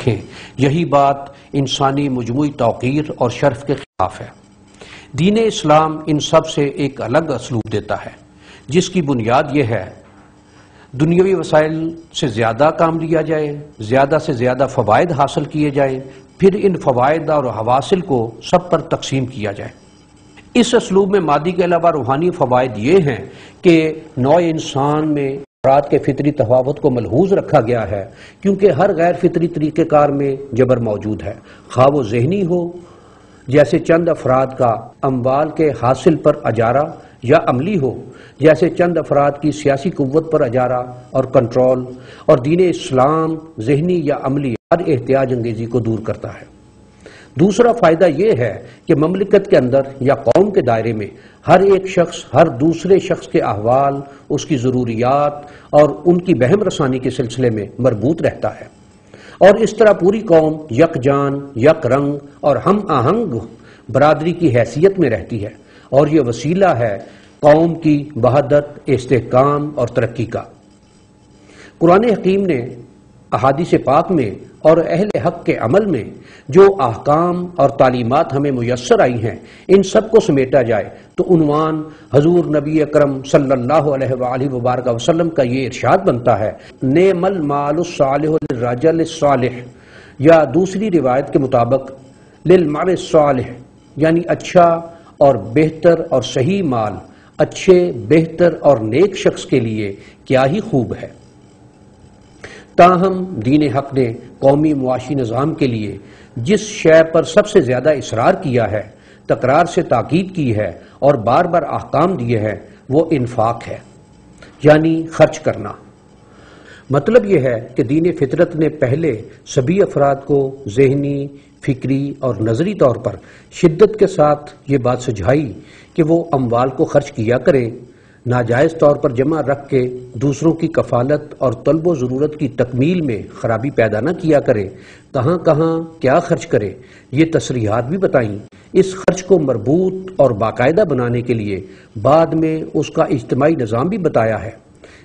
رکھیں، یہی بات انسانی مجموعی توقیر اور شرف کے خلاف ہے۔ دین اسلام ان سب سے ایک الگ اسلوب دیتا ہے، جس کی بنیاد یہ ہے دنیاوی وسائل سے زیادہ کام لیا جائے، زیادہ سے زیادہ فوائد حاصل کیے جائیں، پھر ان فوائد اور حواصل کو سب پر تقسیم کیا جائے۔ اس اسلوب میں مادی کے علاوہ روحانی فوائد یہ ہیں کہ نوع انسان میں افراد کے فطری تفاوت کو ملحوظ رکھا گیا ہے، کیونکہ ہر غیر فطری طریقہ کار میں جبر موجود ہے، خواہ وہ ذہنی ہو جیسے چند افراد کا اموال کے حاصل پر اجارہ، یا عملی ہو جیسے چند افراد کی سیاسی قوت پر اجارہ اور کنٹرول، اور دین اسلام ذہنی یا عملی ہر احتیاج انگیزی کو دور کرتا ہے۔ دوسرا فائدہ یہ ہے کہ مملکت کے اندر یا قوم کے دائرے میں ہر ایک شخص ہر دوسرے شخص کے احوال، اس کی ضروریات اور ان کی بہم رسانی کے سلسلے میں مربوط رہتا ہے، اور اس طرح پوری قوم یک جان، یک رنگ اور ہم آہنگ برادری کی حیثیت میں رہتی ہے، اور یہ وسیلہ ہے قوم کی وحدت، استحکام اور ترقی کا۔ قرآن حکیم نے احادیث پاک میں اور اہل حق کے عمل میں جو احکام اور تعلیمات ہمیں میسر آئی ہیں، ان سب کو سمیٹا جائے تو عنوان حضور نبی اکرم صلی اللہ علیہ وآلہ وبارک وسلم کا یہ ارشاد بنتا ہے، نعم المال الصالح للرجل الصالح، یا دوسری روایت کے مطابق للمرء الصالح، یعنی اچھا اور بہتر اور صحیح مال اچھے، بہتر اور نیک شخص کے لیے کیا ہی خوب ہے۔ تاہم دین حق نے قومی معاشی نظام کے لیے جس شے پر سب سے زیادہ اصرار کیا ہے، تکرار سے تاکید کی ہے اور بار بار احکام دیے ہیں، وہ انفاق ہے، یعنی خرچ کرنا۔ مطلب یہ ہے کہ دین فطرت نے پہلے سبھی افراد کو ذہنی، فکری اور نظری طور پر شدت کے ساتھ یہ بات سمجھائی کہ وہ اموال کو خرچ کیا کریں، ناجائز طور پر جمع رکھ کے دوسروں کی کفالت اور طلب و ضرورت کی تکمیل میں خرابی پیدا نہ کیا کرے، کہاں کہاں کیا خرچ کرے، یہ تصریحات بھی بتائیں۔ اس خرچ کو مربوط اور باقاعدہ بنانے کے لیے بعد میں اس کا اجتماعی نظام بھی بتایا ہے۔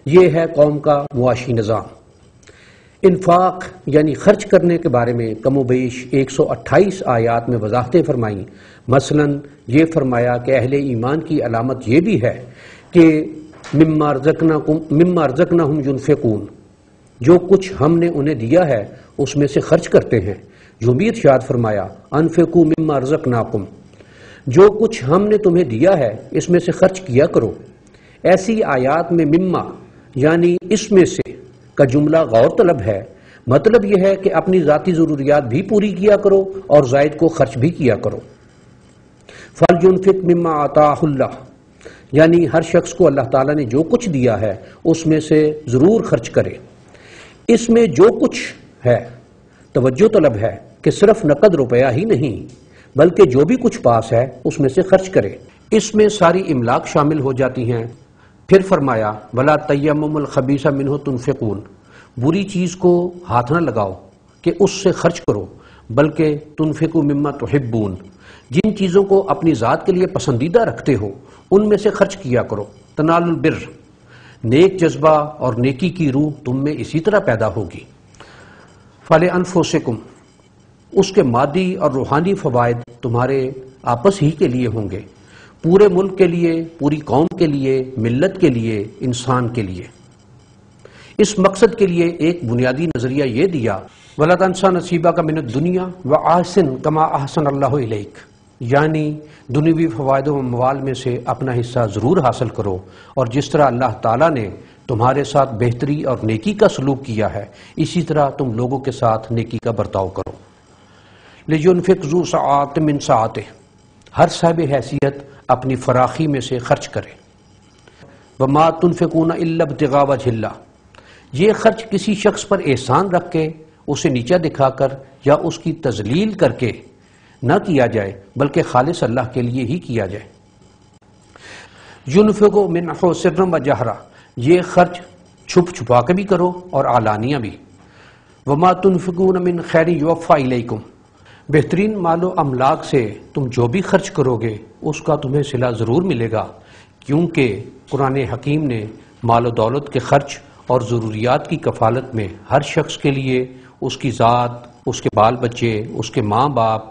یہ ہے قوم کا معاشی نظام۔ انفاق یعنی خرچ کرنے کے بارے میں کم و بیش 128 آیات میں وضاحتیں فرمائیں۔ مثلا یہ فرمایا کہ اہل ایمان کی علامت یہ بھی ہے کہ مما رزقناہم ینفقون، جو کچھ ہم نے انہیں دیا ہے اس میں سے خرچ کرتے ہیں۔ جو بھی ارشاد فرمایا انفقوا مما رزقناکم، جو کچھ ہم نے تمہیں دیا ہے اس میں سے خرچ کیا کرو۔ ایسی آیات میں مما یعنی اس میں سے کا جملہ غور طلب ہے، مطلب یہ ہے کہ اپنی ذاتی ضروریات بھی پوری کیا کرو اور زائد کو خرچ بھی کیا کرو۔ فَلْيُنْفِقْ مِمَّا آتَاهُ اللَّهُ، یعنی ہر شخص کو اللہ تعالیٰ نے جو کچھ دیا ہے اس میں سے ضرور خرچ کرے۔ اس میں جو کچھ ہے توجہ طلب ہے کہ صرف نقد روپیہ ہی نہیں بلکہ جو بھی کچھ پاس ہے اس میں سے خرچ کرے۔ اس میں ساری املاک شامل ہو جاتی ہیں۔ پھر فرمایا وَلَا تَيَّمُّمُ الْخَبِيثَ مِنْهُ تُنْفِقُونَ، بری چیز کو ہاتھ نہ لگاؤ کہ اس سے خرچ کرو، بلکہ تُنْفِقُوا مِمَّا تُحِبُّونَ، جن چیزوں کو اپنی ذات کے لیے پسندیدہ رکھتے ہو ان میں سے خرچ کیا کرو۔ تنال البر، نیک جذبہ اور نیکی کی روح تم میں اسی طرح پیدا ہوگی۔ فَلِأَنفُسِكُمْ، اس کے مادی اور روحانی فوائد تمہارے آپس ہی کے لیے ہوں گے، پورے ملک کے لیے، پوری قوم کے لیے، ملت کے لیے، انسان کے لیے۔ اس مقصد کے لیے ایک بنیادی نظریہ یہ دیا وَلَا تَنْسَ نَصِيبَكَ مِنَ الدُّنْيَا وَأَحْسِنْ كَمَا أَحْسَنَ اللَّهُ إِلَيْكَ، یعنی دنیوی فوائد و اموال میں سے اپنا حصہ ضرور حاصل کرو، اور جس طرح اللہ تعالیٰ نے تمہارے ساتھ بہتری اور نیکی کا سلوک کیا ہے اسی طرح تم لوگوں کے ساتھ نیکی کا برتاؤ کرو۔ لِيُنْفِقْ ذُو سَعَةٍ مِّن سَعَتِهِ، ہر صاحب حیثیت اپنی فراخی میں سے خرچ کرے۔ وَمَا تُنْفِقُونَ إِلَّا ابْتِغَاءَ وَجْهِ اللَّهِ، یہ خرچ کسی شخص پر احسان رکھ کے، اسے نیچا دکھا کر یا اس کی تذلیل کر کے نہ کیا جائے بلکہ خالص اللہ کے لیے ہی کیا جائے۔ يُنْفِقُ مِنْهُ سِرًّا وَجَهْرًا، یہ خرچ چھپ چھپا کے بھی کرو اور علانیہ بھی۔ وَمَا تُنْفِقُونَ مِنْ خَيْرٍ يُوَفَّى إِلَيْكُمْ، بہترین مال و املاک سے تم جو بھی خرچ کرو گے اس کا تمہیں صلہ ضرور ملے گا، کیونکہ قرآن حکیم نے مال و دولت کے خرچ اور ضروریات کی کفالت میں ہر شخص کے لیے اس کی ذات، اس کے بال بچے، اس کے ماں باپ،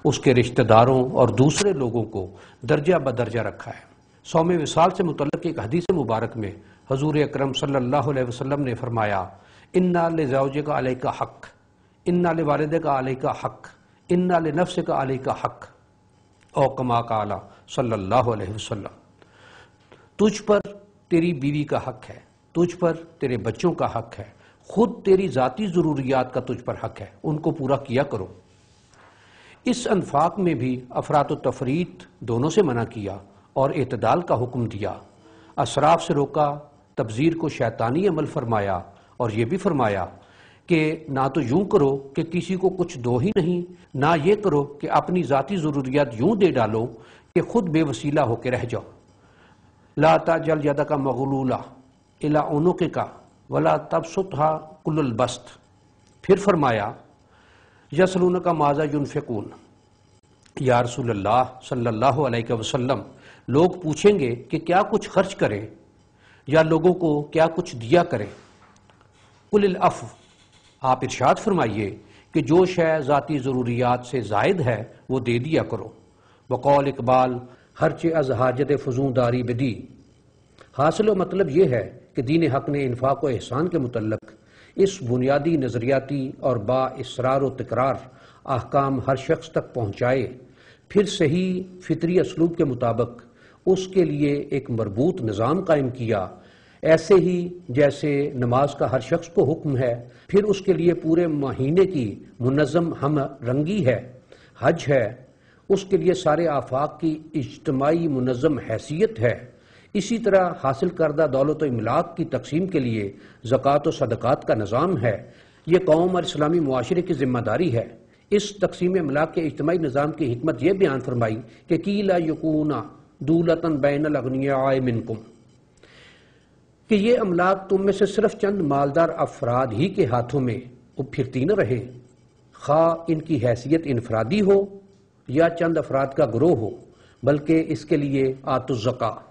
اس کے رشتہ داروں اور دوسرے لوگوں کو درجہ بدرجہ رکھا ہے۔ صوم وصال سے متعلق ایک حدیث مبارک میں حضور اکرم صلی اللہ علیہ وسلم نے فرمایا، اِنَّا لِزَوْجِكَ عَلَيْكَ حق، اِنَّا لِوَالِدِكَ عَلَيْكَ حق، اِنَّا لِنَفْسِكَ عَلَيْكَ حق، او کما قال صلی اللہ علیہ وسلم۔ تجھ پر تیری بیوی کا حق ہے، تجھ پر تیرے بچوں کا حق ہے، خود تیری ذاتی ضروریات کا تجھ پر حق ہے، ان کو پورا کیا کرو۔ اس انفاق میں بھی افراط و تفریط دونوں سے منع کیا اور اعتدال کا حکم دیا، اسراف سے روکا، تبذیر کو شیطانی عمل فرمایا، اور یہ بھی فرمایا کہ نہ تو یوں کرو کہ کسی کو کچھ دو ہی نہیں، نہ یہ کرو کہ اپنی ذاتی ضروریات یوں دے ڈالو کہ خود بے وسیلہ ہو کے رہ جاؤ۔ لا تجعل یدک مغلولہ الی عنقک ولا تبسطها کل البسط۔ پھر فرمایا یسألونک ماذا ینفقون، یا رسول اللہ صلی اللہ علیہ وسلم لوگ پوچھیں گے کہ کیا کچھ خرچ کریں یا لوگوں کو کیا کچھ دیا کریں۔ قل العفو، آپ ارشاد فرمائیے کہ جو شے ذاتی ضروریات سے زائد ہے وہ دے دیا کرو۔ بقول اقبال ہرچہ از حاجت فزوں داری بدی۔ حاصل و مطلب یہ ہے کہ دین حق نے انفاق و احسان کے متعلق اس بنیادی نظریاتی اور با اصرار و تکرار احکام ہر شخص تک پہنچائے، پھر صحیح فطری اسلوب کے مطابق اس کے لیے ایک مربوط نظام قائم کیا، ایسے ہی جیسے نماز کا ہر شخص کو حکم ہے، پھر اس کے لیے پورے مہینے کی منظم ہم رنگی ہے، حج ہے، اس کے لیے سارے آفاق کی اجتماعی منظم حیثیت ہے۔ اسی طرح حاصل کردہ دولت و املاک کی تقسیم کے لیے زکوٰۃ و صدقات کا نظام ہے۔ یہ قوم اور اسلامی معاشرے کی ذمہ داری ہے۔ اس تقسیم املاک کے اجتماعی نظام کی حکمت یہ بیان فرمائی کہ قیل یکون دولۃ بین الاغنیاء منکم، کہ یہ املاک تم میں سے صرف چند مالدار افراد ہی کے ہاتھوں میں پھرتی نہ رہے، خواہ ان کی حیثیت انفرادی ہو یا چند افراد کا گروہ ہو، بلکہ اس کے لیے آتوا الزکوٰۃ،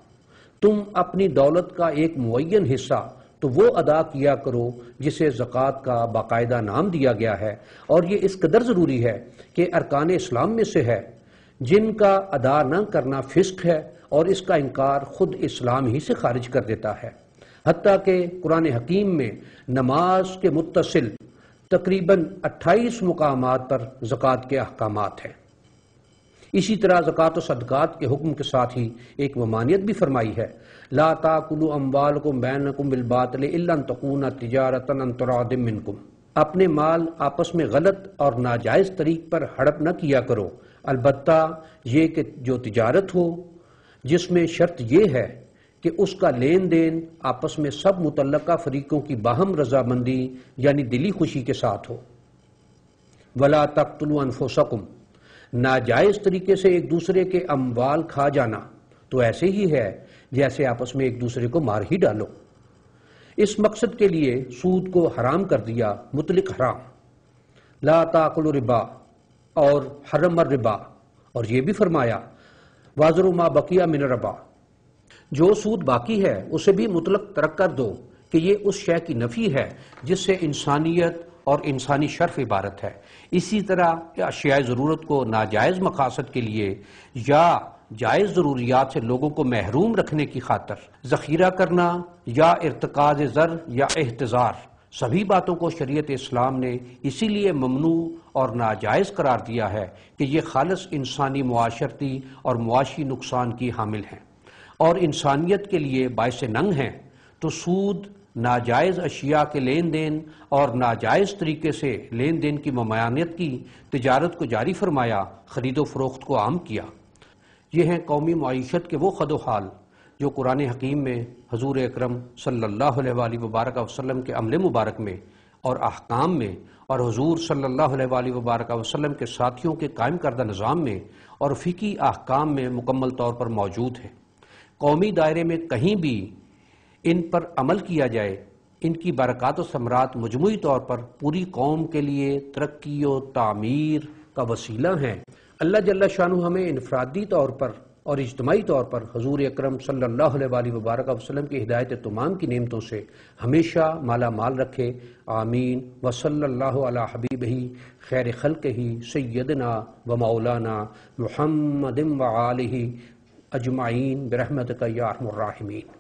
تم اپنی دولت کا ایک معین حصہ تو وہ ادا کیا کرو جسے زکوٰۃ کا باقاعدہ نام دیا گیا ہے، اور یہ اس قدر ضروری ہے کہ ارکان اسلام میں سے ہے، جن کا ادا نہ کرنا فسق ہے، اور اس کا انکار خود اسلام ہی سے خارج کر دیتا ہے۔ حتیٰ کہ قرآن حکیم میں نماز کے متصل تقریباً 28 مقامات پر زکوٰۃ کے احکامات ہیں۔ اسی طرح زکوٰۃ و صدقات کے حکم کے ساتھ ہی ایک ممانعت بھی فرمائی ہے، لا تاکلوا اموالکم بینکم بالباطل الا ان تکون تجارۃ عن تراض منکم، اپنے مال آپس میں غلط اور ناجائز طریق پر ہڑپ نہ کیا کرو، البتہ یہ کہ جو تجارت ہو جس میں شرط یہ ہے کہ اس کا لین دین آپس میں سب متعلقہ فریقوں کی باہم رضامندی یعنی دلی خوشی کے ساتھ ہو۔ ولا تقتلوا انفسکم، ناجائز طریقے سے ایک دوسرے کے اموال کھا جانا تو ایسے ہی ہے جیسے آپس میں ایک دوسرے کو مار ہی ڈالو۔ اس مقصد کے لیے سود کو حرام کر دیا، مطلق حرام، لا تاکلوا ربا اور حرم الربا، اور یہ بھی فرمایا وَذَرُوا مَا بَقِيَ مِنَ الرِّبَا، جو سود باقی ہے اسے بھی مطلق ترک کر دو، کہ یہ اس شے کی نفی ہے جس سے انسانیت اور انسانی شرف عبارت ہے۔ اسی طرح اشیاء ضرورت کو ناجائز مقاصد کے لیے یا جائز ضروریات سے لوگوں کو محروم رکھنے کی خاطر ذخیرہ کرنا یا ارتکاز زر یا احتضار، سبھی باتوں کو شریعت اسلام نے اسی لیے ممنوع اور ناجائز قرار دیا ہے کہ یہ خالص انسانی معاشرتی اور معاشی نقصان کی حامل ہیں اور انسانیت کے لیے باعث ننگ ہیں۔ تو سود، ناجائز اشیاء کے لین دین اور ناجائز طریقے سے لین دین کی ممانعت کی، تجارت کو جاری فرمایا، خرید و فروخت کو عام کیا۔ یہ ہیں قومی معیشت کے وہ خد و حال جو قرآن حکیم میں حضور اکرم صلی اللہ علیہ وآلہ وبارک وسلم کے عمل مبارک میں اور احکام میں، اور حضور صلی اللہ علیہ وآلہ وبارک وسلم کے ساتھیوں کے قائم کردہ نظام میں اور فقہی احکام میں مکمل طور پر موجود ہیں۔ قومی دائرے میں کہیں بھی ان پر عمل کیا جائے، ان کی برکات و ثمرات مجموعی طور پر پوری قوم کے لیے ترقی و تعمیر کا وسیلہ ہیں۔ اللہ جل شانہ ہمیں انفرادی طور پر اور اجتماعی طور پر حضور اکرم صلی اللہ علیہ وآلہ وبارک وسلم کی ہدایت تمام کی نعمتوں سے ہمیشہ مالا مال رکھے، آمین۔ وصلی اللہ علی حبیبہ خیر خلقہ سیدنا و مولانا محمد و آلہ اجمعین برحمتک یا ارحم الراحمین۔